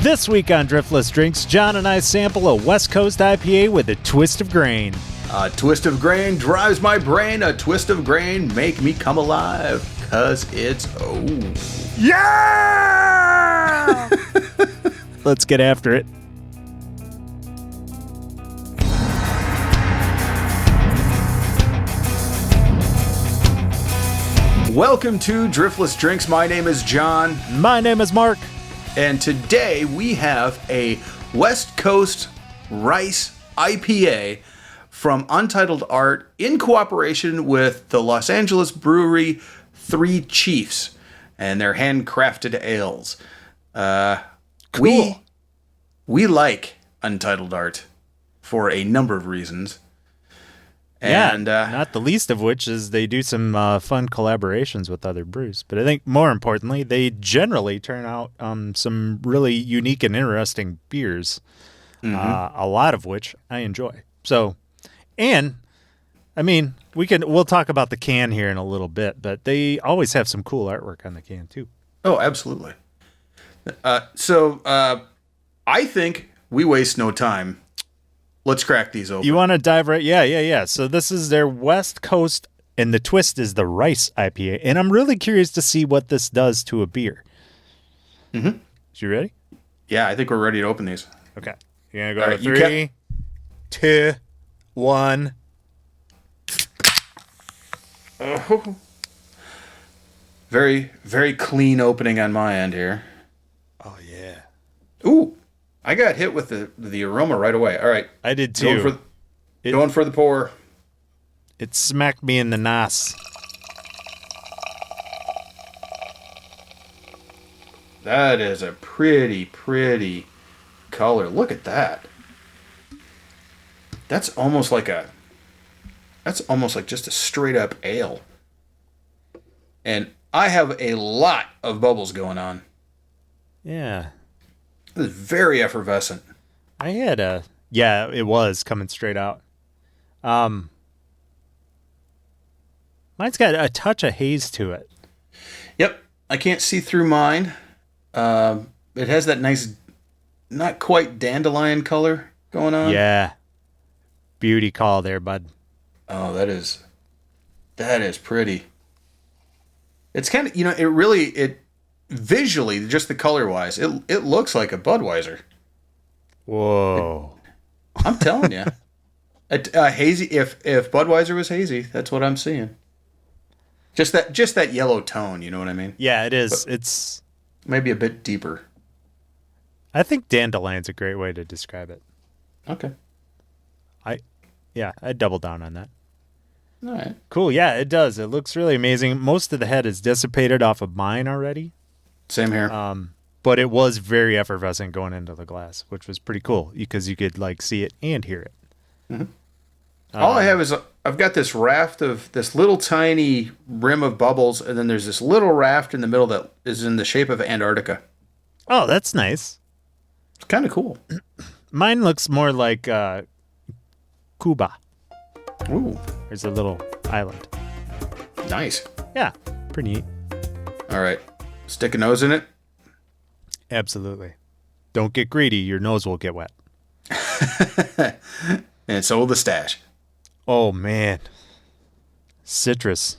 This week on Driftless Drinks, John and I sample a West Coast IPA with a twist of grain. A twist of grain drives my brain. A twist of grain make me come alive. 'Cause it's Yeah! Let's get after it. Welcome to Driftless Drinks. My name is John. My name is Mark. And today we have a West Coast Rice IPA from Untitled Art in cooperation with the Los Angeles brewery Three Chiefs and their handcrafted ales. Cool. We like Untitled Art for a number of reasons. And not the least of which is they do some fun collaborations with other brews. But I think more importantly, they generally turn out some really unique and interesting beers, a lot of which I enjoy. So, and I mean, we'll talk about the can here in a little bit, but they always have some cool artwork on the can too. Oh, absolutely. So I think we waste no time. Let's crack these open. You want to dive right? Yeah. So this is their West Coast, and the twist is the Rice IPA. And I'm really curious to see what this does to a beer. Mm-hmm. You ready? Yeah, I think we're ready to open these. Okay. You're going to go to 3, 2, 1. Oh. Very, very clean opening on my end here. Oh, yeah. Ooh. I got hit with the aroma right away. All right. I did too. Going for the pour. It smacked me in the nos. That is a pretty, pretty color. Look at that. That's almost like just a straight up ale. And I have a lot of bubbles going on. Yeah. It's very effervescent. I had it was coming straight out. Mine's got a touch of haze to it. Yep. I can't see through mine. It has that nice, not quite dandelion color going on. Yeah. Beauty call there, bud. Oh, that is pretty. It's kind of, it visually, just the color-wise, it looks like a Budweiser. Whoa. I'm telling you. Hazy, if Budweiser was hazy, that's what I'm seeing. Just that yellow tone, you know what I mean? Yeah, it is. But it's maybe a bit deeper. I think dandelion's a great way to describe it. Okay. I'd double down on that. All right. Cool. Yeah, it does. It looks really amazing. Most of the head is dissipated off of mine already. Same here. But it was very effervescent going into the glass, which was pretty cool because you could see it and hear it. Mm-hmm. All I have is I've got this raft of this little tiny rim of bubbles, and then there's this little raft in the middle that is in the shape of Antarctica. Oh, that's nice. It's kind of cool. Mine looks more like Cuba. Ooh. There's a little island. Nice. Yeah, pretty neat. All right. Stick a nose in it. Absolutely. Don't get greedy. Your nose will get wet. And so will the stash. Oh, man. Citrus.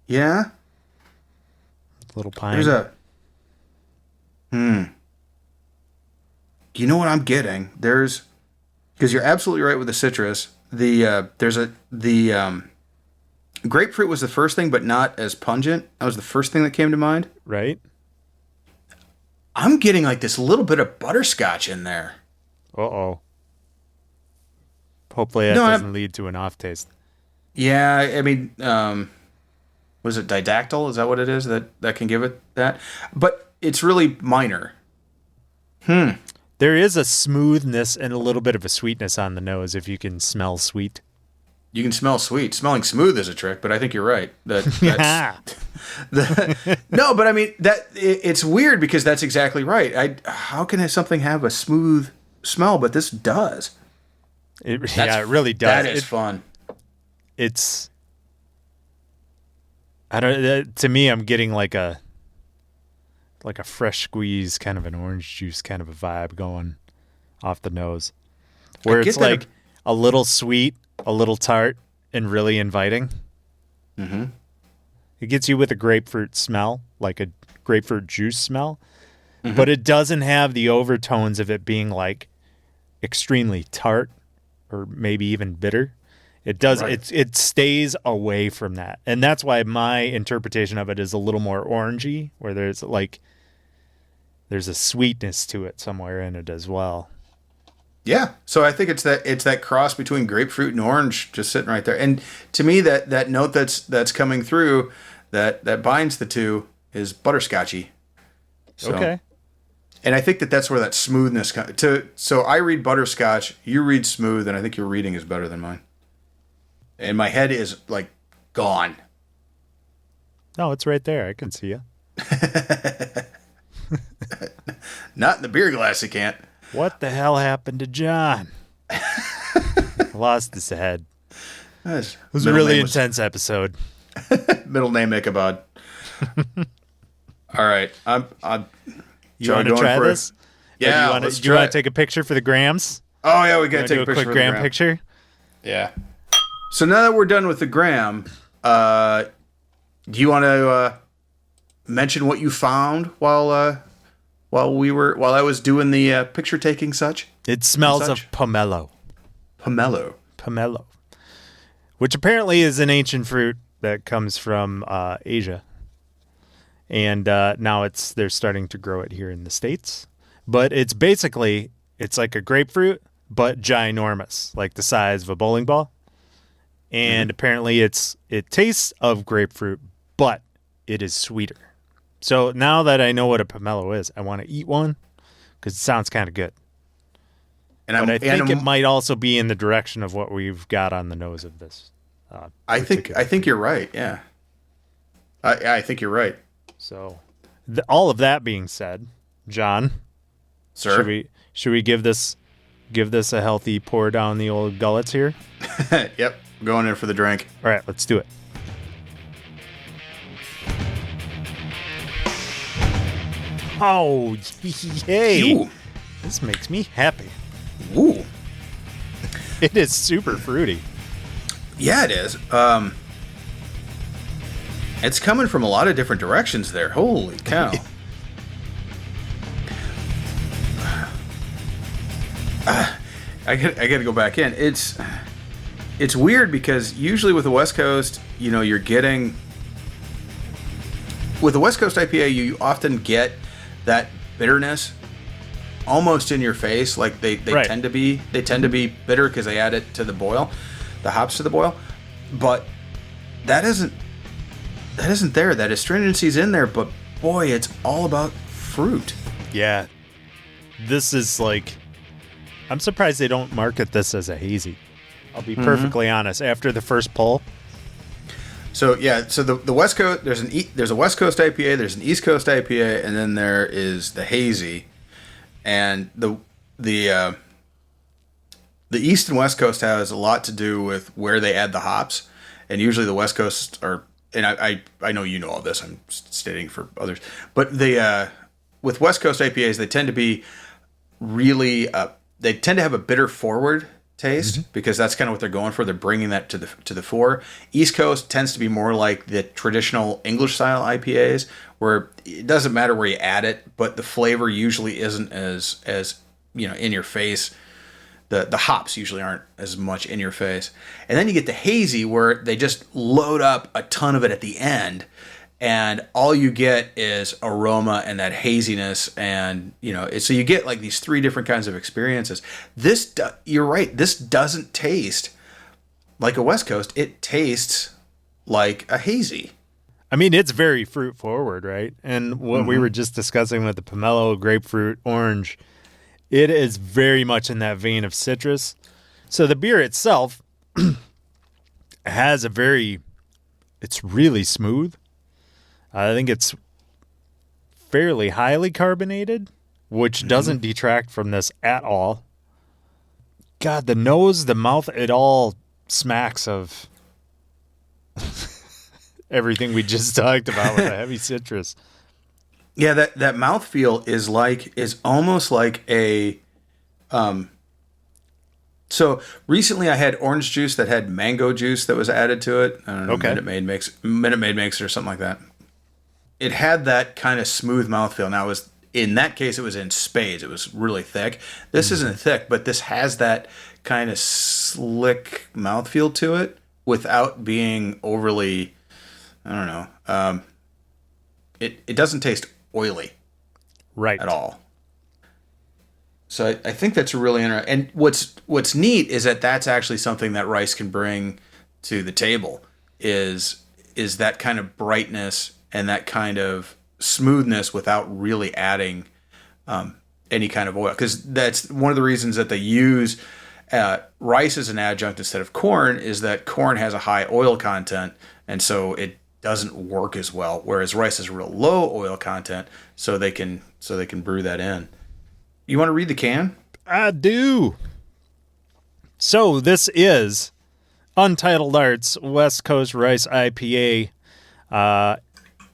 Yeah? Little pine. There's a... You know what I'm getting? Because you're absolutely right with the citrus. The grapefruit was the first thing, but not as pungent. That was the first thing that came to mind. Right? I'm getting this little bit of butterscotch in there. Uh-oh. Hopefully that doesn't lead to an off taste. Yeah, I mean, was it didactyl? Is that what it is that can give it that? But it's really minor. There is a smoothness and a little bit of a sweetness on the nose if you can smell sweet. You can smell sweet. Smelling smooth is a trick, but I think you're right. That's no, but I mean it's weird because that's exactly right. How can something have a smooth smell, but this does? It really does. That is fun. It's I don't. To me, I'm getting like a like a fresh squeeze, kind of an orange juice kind of a vibe going off the nose. Where it's like a little sweet, a little tart, and really inviting. Mm-hmm. It gets you with a grapefruit smell, like a grapefruit juice smell. Mm-hmm. But it doesn't have the overtones of it being like extremely tart or maybe even bitter. It does. Right. It stays away from that. And that's why my interpretation of it is a little more orangey, where there's a sweetness to it somewhere in it as well. Yeah. So I think it's that cross between grapefruit and orange just sitting right there. And to me, that note that's coming through that binds the two is butterscotchy. So, okay. And I think that's where that smoothness comes. So I read butterscotch, you read smooth, and I think your reading is better than mine. And my head is like gone. No, it's right there. I can see you. Not in the beer glass, you can't. What the hell happened to John? Lost his head. It was a really intense episode. Middle name Ichabod. All right. You want to try this? Yeah. Do you want to take a picture for the grams? Oh, yeah. We got to take a picture for the gram. Picture? Yeah. So now that we're done with the gram, do you want to mention what you found while I was doing the picture taking such? It smells of pomelo. Pomelo. Which apparently is an ancient fruit that comes from Asia. And now they're starting to grow it here in the States. But it's like a grapefruit, but ginormous, like the size of a bowling ball. And apparently it tastes of grapefruit, but it is sweeter. So now that I know what a pomelo is, I want to eat one because it sounds kind of good. But I think it might also be in the direction of what we've got on the nose of this. I think you're right. Yeah, I think you're right. So, all of that being said, John, sir, should we give this a healthy pour down the old gullets here? Yep, going in for the drink. All right, let's do it. Oh, yay! Ew. This makes me happy. Ooh, it is super fruity. Yeah, it is. It's coming from a lot of different directions there. Holy cow. I got to go back in. It's weird because usually with the West Coast, you're getting... With the West Coast IPA, you often get that bitterness almost in your face. Like they tend to be bitter because they add it to the boil, the hops to the boil. But that isn't there. That astringency's in there, but boy, it's all about fruit. Yeah. This is like, I'm surprised they don't market this as a hazy. I'll be perfectly honest. After the first pull. So yeah, so the West Coast, there's a West Coast IPA, there's an East Coast IPA, and then there is the hazy. And the East and West Coast has a lot to do with where they add the hops, and usually the West Coast are. And I know you know all this. I'm stating for others, but with West Coast IPAs, they tend to be really they tend to have a bitter forward taste because that's kind of what they're going for. They're bringing that to the fore. East Coast tends to be more like the traditional English style IPAs, where it doesn't matter where you add it, but the flavor usually isn't as in your face. The hops usually aren't as much in your face. And then you get the hazy where they just load up a ton of it at the end, and all you get is aroma and that haziness, and so you get like these three different kinds of experiences. You're right, this doesn't taste like a West Coast. It tastes like a hazy. I mean, it's very fruit forward, right? And what we were just discussing with the pomelo, grapefruit, orange, it is very much in that vein of citrus. So the beer itself has it's really smooth. I think it's fairly highly carbonated, which doesn't detract from this at all. God, the nose, the mouth, it all smacks of everything we just talked about with the heavy citrus. Yeah, that mouthfeel is almost like a so recently I had orange juice that had mango juice that was added to it. I don't know, Okay. Minute Maid makes it or something like that. It had that kind of smooth mouthfeel. Now in that case it was in spades. It was really thick. This isn't thick, but this has that kind of slick mouthfeel to it without being overly, I don't know. It doesn't taste oily. Right. At all. So I think that's really interesting. And what's neat is that that's actually something that rice can bring to the table is that kind of brightness and that kind of smoothness without really adding any kind of oil. Because that's one of the reasons that they use rice as an adjunct instead of corn is that corn has a high oil content, and so it doesn't work as well. Whereas rice has real low oil content, so they can brew that in. You want to read the can? I do. So this is Untitled Art's West Coast Rice IPA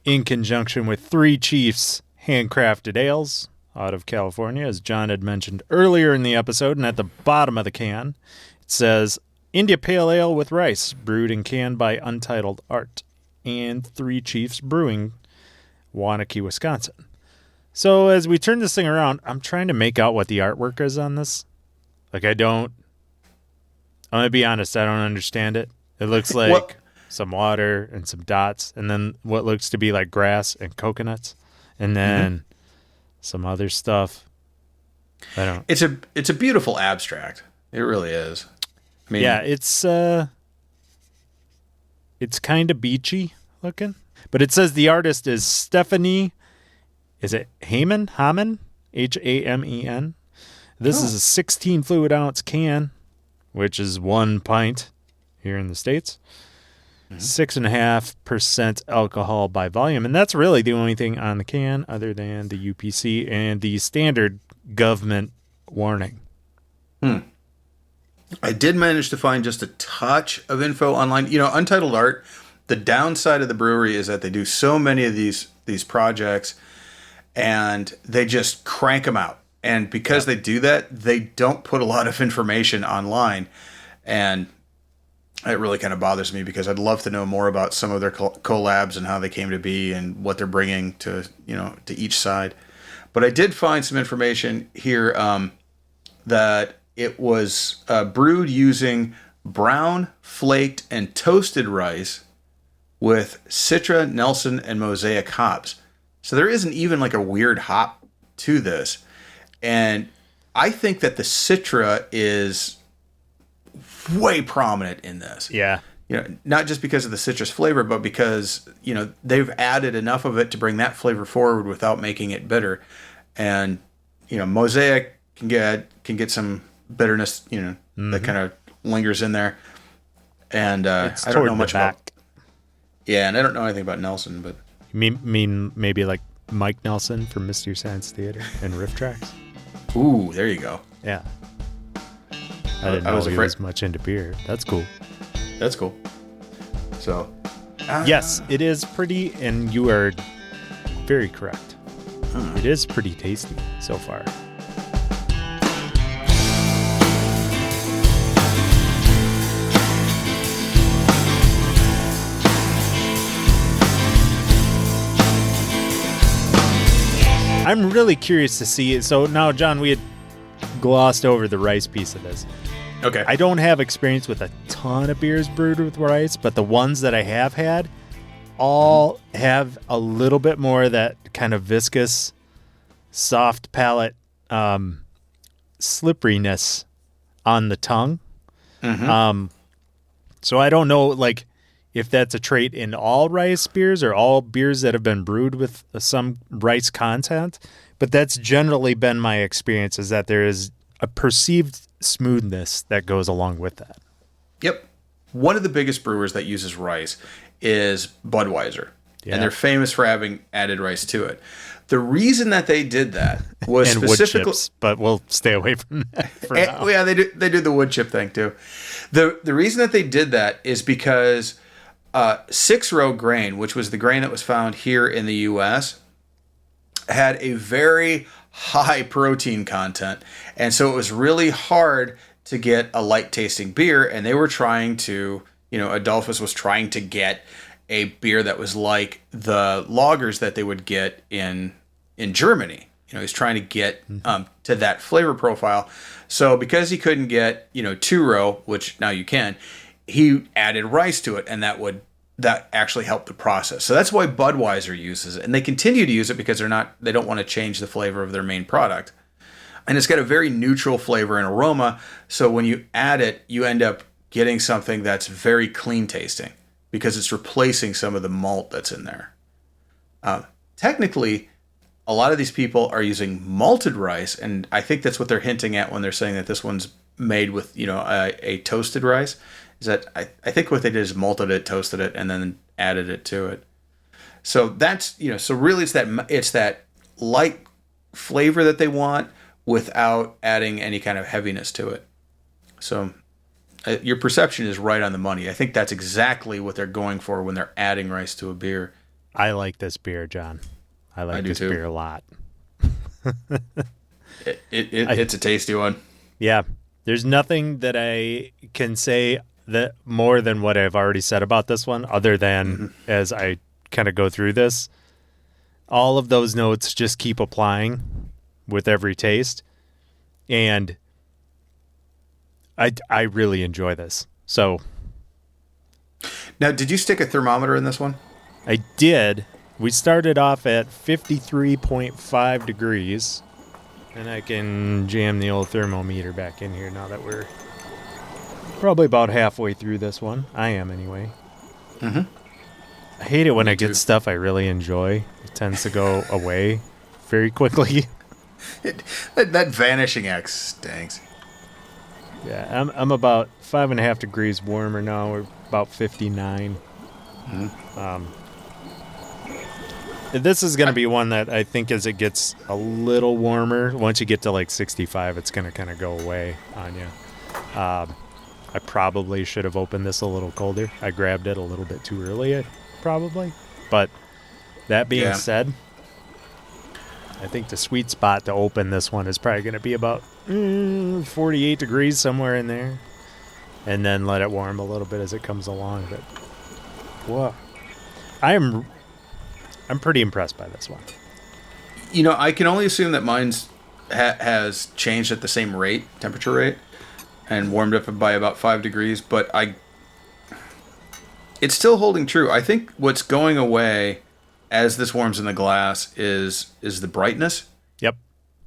in conjunction with Three Chiefs Handcrafted Ales out of California, as John had mentioned earlier in the episode. And at the bottom of the can, it says, India Pale Ale with Rice, brewed and canned by Untitled Art and Three Chiefs Brewing, Waunakee, Wisconsin. So as we turn this thing around, I'm trying to make out what the artwork is on this. Like, I'm going to be honest, I don't understand it. It looks like some water and some dots, and then what looks to be like grass and coconuts, and then some other stuff. I don't. It's a beautiful abstract. It really is. I mean, yeah, it's kind of beachy looking, but it says the artist is Stephanie. Is it Hamen? Hamen? Hamen. This is a 16 fluid ounce can, which is 1 pint here in the States. 6.5% alcohol by volume. And that's really the only thing on the can other than the UPC and the standard government warning. I did manage to find just a touch of info online. You know, Untitled Art, the downside of the brewery is that they do so many of these projects and they just crank them out. And because they do that, they don't put a lot of information online. And it really kind of bothers me because I'd love to know more about some of their collabs and how they came to be and what they're bringing to each side. But I did find some information here that it was brewed using brown, flaked, and toasted rice with Citra, Nelson, and Mosaic hops. So there isn't even like a weird hop to this. And I think that the Citra is way prominent in this. Yeah. You know, not just because of the citrus flavor, but because, they've added enough of it to bring that flavor forward without making it bitter. And, Mosaic can get some bitterness, that kind of lingers in there. And I don't know much about. Yeah, and I don't know anything about Nelson, but You mean maybe like Mike Nelson from Mystery Science Theater and Riff Tracks? Ooh, there you go. Yeah. I didn't know he was much into beer. That's cool. That's cool. So. Yes, it is pretty, and you are very correct. It is pretty tasty so far. I'm really curious to see it. So now, John, we had glossed over the rice piece of this. Okay. I don't have experience with a ton of beers brewed with rice, but the ones that I have had all have a little bit more of that kind of viscous, soft palate slipperiness on the tongue. So I don't know, like, if that's a trait in all rice beers or all beers that have been brewed with some rice content. But that's generally been my experience, is that there is a perceived smoothness that goes along with that. Yep. One of the biggest brewers that uses rice is Budweiser. Yeah. And they're famous for having added rice to it. The reason that they did that was and specifically, wood chips, but we'll stay away from that for now. Yeah, they do the wood chip thing too. The reason that they did that is because 6-row grain, which was the grain that was found here in the U.S., had a very high protein content. And so it was really hard to get a light tasting beer. And they were trying to, Adolphus was trying to get a beer that was like the lagers that they would get in Germany. He's trying to get to that flavor profile. So because he couldn't get, 2-row, which now you can, he added rice to it, and that actually helped the process. So that's why Budweiser uses it, and they continue to use it because they don't want to change the flavor of their main product. And it's got a very neutral flavor and aroma. So when you add it, you end up getting something that's very clean tasting because it's replacing some of the malt that's in there. Technically, a lot of these people are using malted rice, and I think that's what they're hinting at when they're saying that this one's made with, a toasted rice. Is that I think what they did is malted it, toasted it, and then added it to it. So that's, so really it's that light flavor that they want without adding any kind of heaviness to it. So your perception is right on the money. I think that's exactly what they're going for when they're adding rice to a beer. I like this beer, John. I like this beer a lot. It's a tasty one. Yeah. There's nothing that I can say that more than what I've already said about this one, other than as I kind of go through this, all of those notes just keep applying with every taste. And I really enjoy this. So now, did you stick a thermometer in this one? I did. We started off at 53.5 degrees, and I can jam the old thermometer back in here now that we're probably about halfway through this one. I am, anyway. Mm-hmm. I hate it when I get stuff I really enjoy. It tends to go away very quickly. That vanishing X stinks. Yeah, I'm about 5.5 degrees warmer now. We're about 59. Mm-hmm. This is going to be one that I think as it gets a little warmer, once you get to like 65, it's going to kind of go away on you. I probably should have opened this a little colder. I grabbed it a little bit too early, probably. But that being said, I think the sweet spot to open this one is probably going to be about 48 degrees, somewhere in there. And then let it warm a little bit as it comes along. But whoa. I'm pretty impressed by this one. I can only assume that mine's has changed at the same temperature rate, and warmed up by about 5 degrees, but it's still holding true. I think what's going away as this warms in the glass is the brightness. Yep.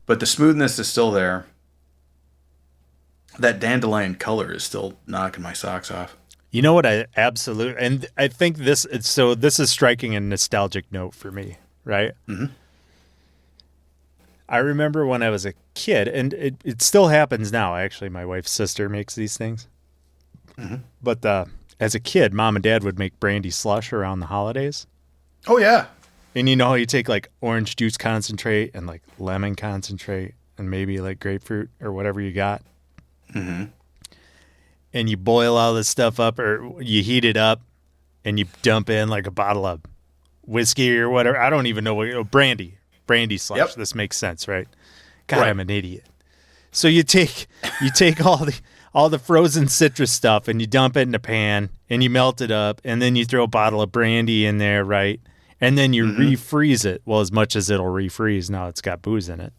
But the smoothness is still there. That dandelion color is still knocking my socks off. You know what? And I think this is striking a nostalgic note for me, right? Mm-hmm. I remember when I was a kid, and it still happens now. Actually, my wife's sister makes these things. Mm-hmm. But as a kid, Mom and Dad would make brandy slush around the holidays. Oh, yeah. And you take like orange juice concentrate and like lemon concentrate and maybe like grapefruit or whatever you got. Mm-hmm. And you boil all this stuff up, or you heat it up, and you dump in like a bottle of whiskey or whatever. I don't even know what brandy slush. Yep. This makes sense, right? God, right. I'm an idiot. So you take all the frozen citrus stuff, and you dump it in a pan, and you melt it up, and then you throw a bottle of brandy in there, right? And then you refreeze it. Well, as much as it'll refreeze, now it's got booze in it.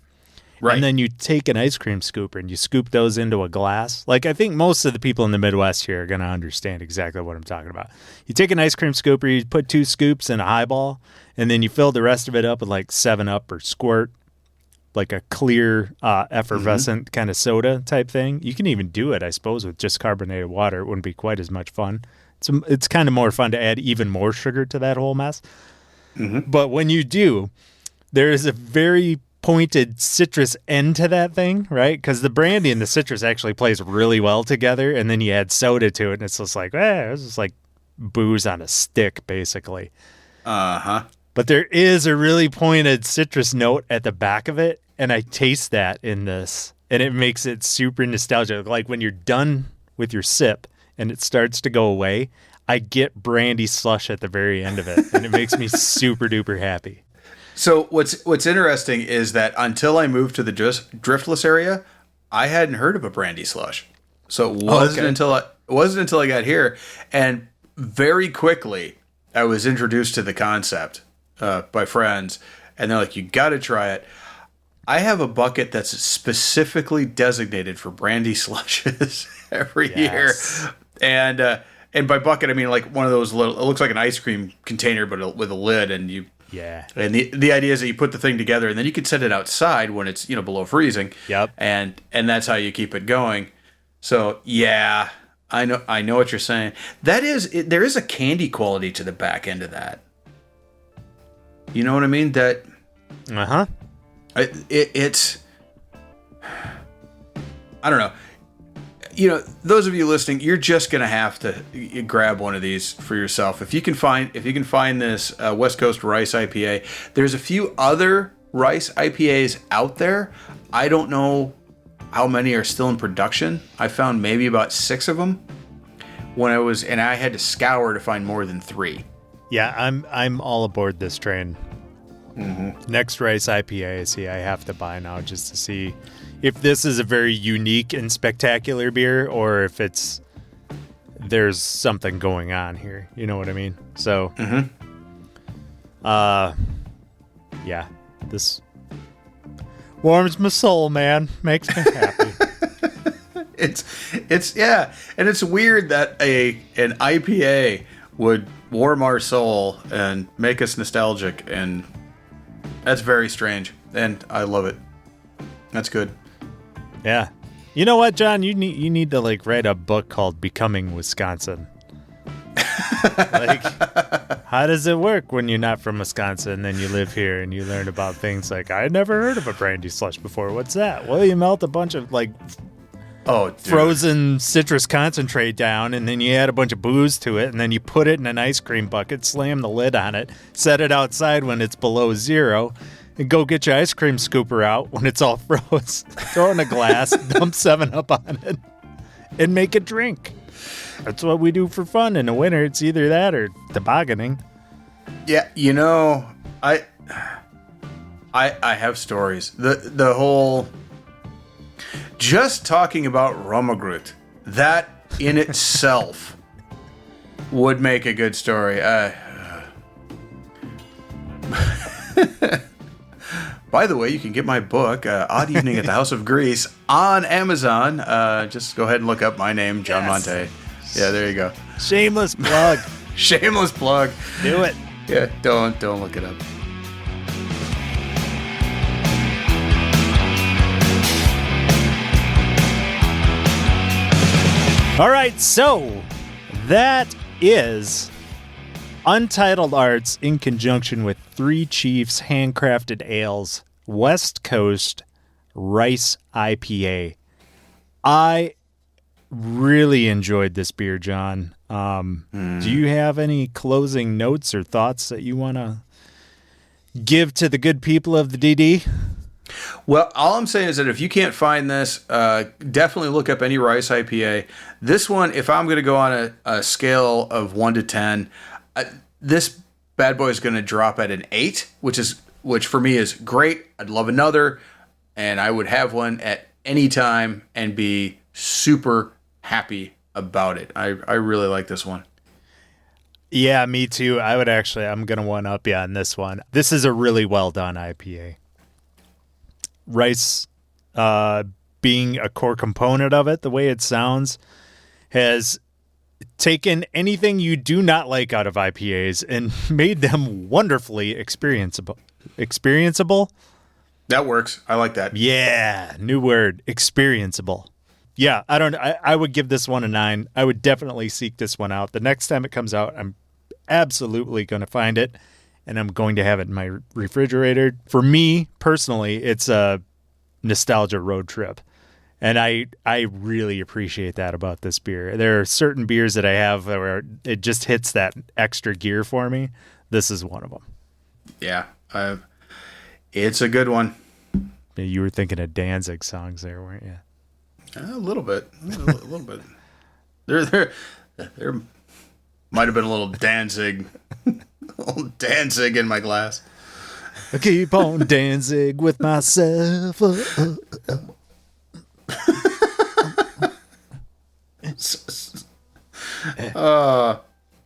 Right. And then you take an ice cream scooper and you scoop those into a glass. Like, I think most of the people in the Midwest here are going to understand exactly what I'm talking about. You take an ice cream scooper, you put 2 scoops in a highball, and then you fill the rest of it up with like 7-Up or Squirt, like a clear effervescent kind of soda type thing. You can even do it, I suppose, with just carbonated water. It wouldn't be quite as much fun. It's kind of more fun to add even more sugar to that whole mess. Mm-hmm. But when you do, there is a very pointed citrus end to that thing, right? Because the brandy and the citrus actually plays really well together, and then you add soda to it, and it's just like, it's just like booze on a stick, basically. Uh-huh. But there is a really pointed citrus note at the back of it, and I taste that in this, and it makes it super nostalgic. Like when you're done with your sip and it starts to go away, I get brandy slush at the very end of it, and it makes me super duper happy. So what's interesting is that until I moved to the Driftless area, I hadn't heard of a brandy slush. So it wasn't until I got here, and very quickly I was introduced to the concept by friends, and they're like, "You got to try it." I have a bucket that's specifically designated for brandy slushes every year, and by bucket I mean like one of those little. It looks like an ice cream container, but with a lid, and you. Yeah. And the idea is that you put the thing together, and then you can set it outside when it's below freezing. Yep. And that's how you keep it going. So yeah, I know what you're saying. There is a candy quality to the back end of that. You know what I mean? That. It's. I don't know. Those of you listening, you're just gonna have to grab one of these for yourself. If you can find this West Coast Rice IPA, there's a few other Rice IPAs out there. I don't know how many are still in production. I found maybe about 6 of them and I had to scour to find more than 3. Yeah, I'm all aboard this train. Mm-hmm. Next Rice IPA I have to buy now just to see if this is a very unique and spectacular beer or if there's something going on here. You know what I mean? So, yeah, this warms my soul, man. Makes me happy. It's yeah, and it's weird that an IPA would warm our soul and make us nostalgic, and that's very strange, and I love it. That's good. Yeah. You know what, John? You need to write a book called Becoming Wisconsin. How does it work when you're not from Wisconsin and then you live here and you learn about things like, I never heard of a brandy slush before. What's that? Well, you melt a bunch of frozen citrus concentrate down, and then you add a bunch of booze to it, and then you put it in an ice cream bucket, slam the lid on it, set it outside when it's below 0, and go get your ice cream scooper out when it's all froze. Throw it in a glass, dump 7-Up on it, and make a drink. That's what we do for fun in the winter. It's either that or tobogganing. Yeah, I have stories. The whole just talking about Rummagrut, that in itself would make a good story. By the way, you can get my book, Odd Evening at the House of Grease, on Amazon. Just go ahead and look up my name, John Monte. Yeah, there you go. Shameless plug. Shameless plug. Do it. Yeah, don't look it up. All right, so that is Untitled Arts in conjunction with Three Chiefs Handcrafted Ales West Coast Rice IPA. I really enjoyed this beer, John. Do you have any closing notes or thoughts that you want to give to the good people of the DD? Well, all I'm saying is that if you can't find this, definitely look up any Rice IPA. This one, if I'm going to go on a scale of 1 to 10, this bad boy is going to drop at an 8, which for me is great. I'd love another, and I would have one at any time and be super happy about it. I really like this one. Yeah, me too. I'm going to one up you on this one. This is a really well done IPA. Rice being a core component of it, the way it sounds, has taken anything you do not like out of IPAs and made them wonderfully experienceable. Experienceable? That works. I like that. Yeah, new word, experienceable. Yeah, I would give this one a 9. I would definitely seek this one out. The next time it comes out, I'm absolutely going to find it, and I'm going to have it in my refrigerator. For me, personally, it's a nostalgia road trip. And I really appreciate that about this beer. There are certain beers that I have where it just hits that extra gear for me. This is one of them. Yeah, it's a good one. You were thinking of Danzig songs there, weren't you? A little bit. A little bit. There might have been a little Danzig in my glass. I keep on dancing with myself.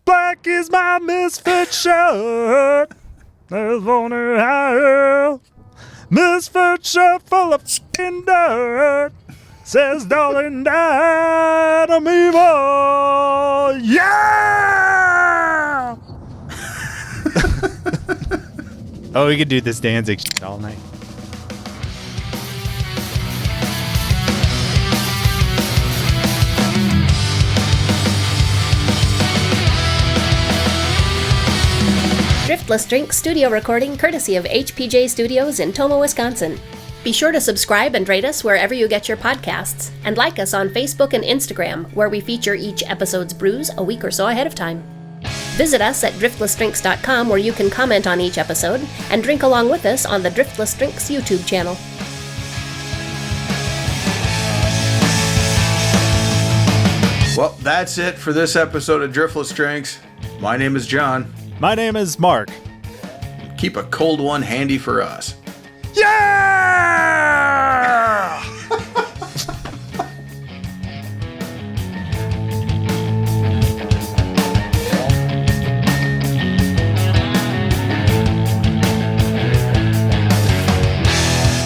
Black is my misfit shirt. There's only higher. Misfit shirt full of f***ing dirt. Says, darling, that I'm evil. Yeah! Oh, we could do this Danzig shit all night. Driftless Drink studio recording courtesy of HPJ Studios in Tomah, Wisconsin. Be sure to subscribe and rate us wherever you get your podcasts, and like us on Facebook and Instagram, where we feature each episode's brews a week or so ahead of time. Visit us at driftlessdrinks.com, where you can comment on each episode and drink along with us on the Driftless Drinks YouTube channel. Well, that's it for this episode of Driftless Drinks. My name is John. My name is Mark. Keep a cold one handy for us. Yeah!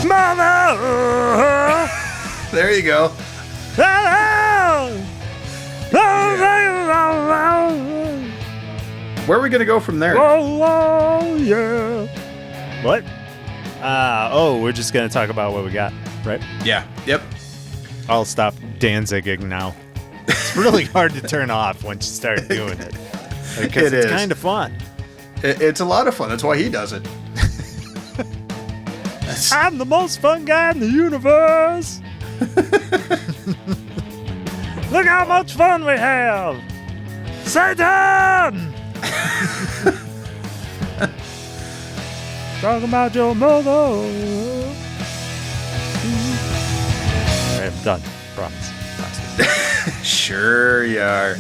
Mother! There you go. Where are we going to go from there? Oh, yeah. What? We're just going to talk about what we got, right? Yeah. Yep. I'll stop Danziging now. It's really hard to turn off once you start doing it. Because it's kind of fun. It's a lot of fun. That's why he does it. I'm the most fun guy in the universe. Look how much fun we have. Satan! Talking about your mother. Alright, I'm done. Promise. Sure you are.